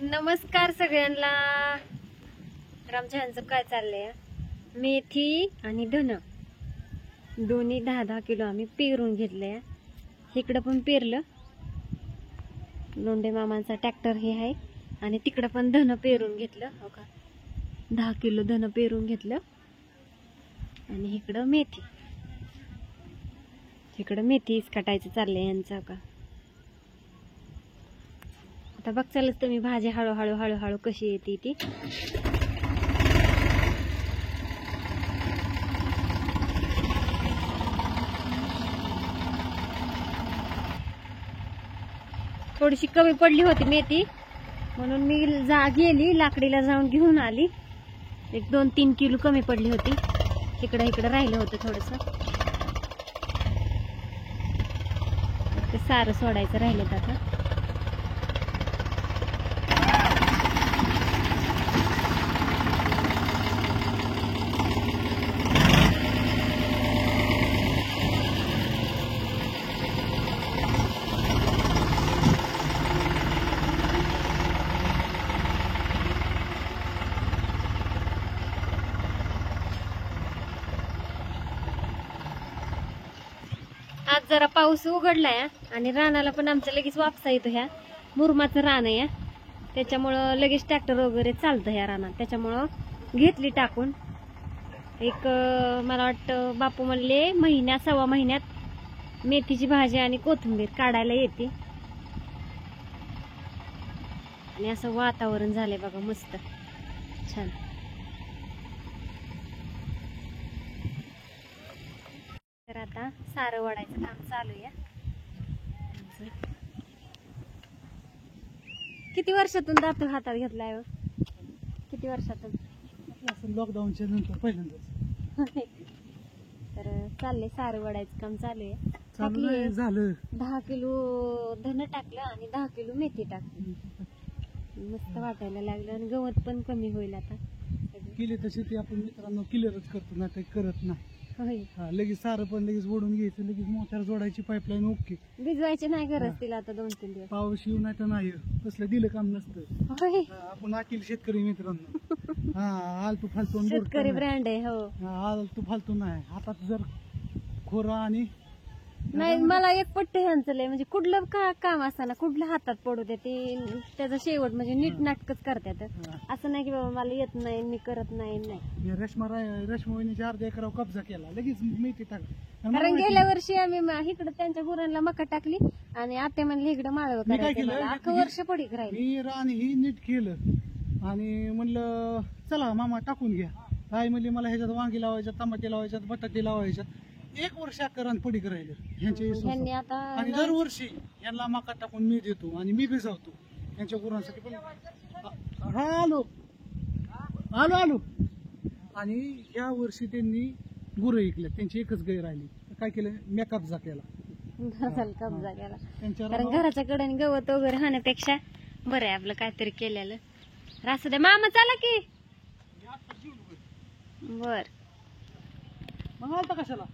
नमस्कार सगळ्यांना. तर आमच्या ह्यांचं काय चाललंय, मेथी आणि धन दोन्ही 10-10 किलो आम्ही पेरून घेतलंय. इकडं पण पेरलं, लोंढे मामांचा ट्रॅक्टर हे आहे, आणि तिकडं पण धन पेरून घेतलं. हो का, 10 किलो धन पेरून घेतलं. आणि इकडं मेथी काटायचं चाललंय यांचं. हो का, आता बघचालच तुम्ही भाजी हळूहळू हळूहळू कशी येते ती. थोडीशी कमी पडली होती मेथी, म्हणून मी गेली लाकडीला जाऊन घेऊन आली. एक 2-3 किलो कमी पडली होती. इकडं राहिलं होतं थोडस, ते सारं सोडायचं राहिलं आता. आज जरा पाऊस उघडलाय आणि रानाला पण आमचं लगेच वापसा येतो. ह्या मुरमाचं रान आहे, त्याच्यामुळं लगेच ट्रॅक्टर वगैरे चालतं ह्या रानात. त्याच्यामुळं घेतली टाकून. एक मला वाटतं बापू म्हणले 1-1.25 महिन्यात मेथीची भाजी आणि कोथिंबीर काढायला येते. आणि असं वातावरण झालंय बघा, मस्त छान. तर आता सारं वडायचं काम चालू आहे. किती वर्षातून दातू हातात घेतलाय हो? किती वर्षातून? लॉकडाऊनच्या नंतर पहिल्यांदाच. तर चाललंय सारं वडायचं काम चालू आहे. चाललंय, झालं. 10 किलो धन टाकलं आणि 10 किलो मेथी टाकली. मस्त वाटायला लागलं आणि गवत पण कमी होईल आता. केले तसे ते आपण मित्रांनो क्लिअरच करतो, नाही करत नाही. होय, लगेच सारं पण लगेच ओढून घ्यायचं, लगेच मोठ्यावर जोडायची पाईपलाईन. ओके, भिजवायचे नाही गरज तिला आता 2-3 दिवस. पाऊस येऊ नाही तर नाही, तसलं दिलं काम नसतं. होय, आपण आतील शेतकरी मित्रांनो. आलतू फालतू शेतकरी ब्रँड आहे. हो, आलतू फालतू नाही. हातात जर खोरा आणि नाही, मला एक पट्टे ह्यांचं लय, म्हणजे कुठलं काम असताना कुठलं हातात पडू दे, ते त्याचा शेवट म्हणजे नीट नाटकच करतात. असं नाही की बाबा मला येत नाही, मी करत नाही. रेशमावणीच्या अर्ध्या एकरावर कब्जा केला, लगेच मेथी टाक. कारण गेल्या वर्षी आम्ही इकडे त्यांच्या गुरांना मका टाकली आणि आत्या म्हणली इकडे माळव मी काय केलं, करायचं. अख्खं वर्ष पडीक राहील. मी रान ही नीट केलं आणि म्हणलं चला मामा टाकून घ्या. काय म्हणली मला ह्याच्यात वांगी लावायच्यात, टमाटे लावायच्यात, बटाटे लावायच्यात. 1 वर्ष अकरान पडीक राहिलं ह्यांनी ह्यांचे. आता आणि दरवर्षी यांना मका टाकून मी देतो आणि मी भिजवतो यांच्या गुरांसाठी. पण आलो आलो आलो आणि ह्या वर्षी त्यांनी गुरं ऐकल्या, त्यांची एकच गाय राहिली. काय केलं, मी कब्जा केला. कब्जा केला. त्यांच्या कारण घराच्या कडेने गवत वगैरे हाण्यापेक्षा बरं आहे आपलं काहीतरी केलेलं. रासू द्या मामा, चला की. बर मग आलता कशाला.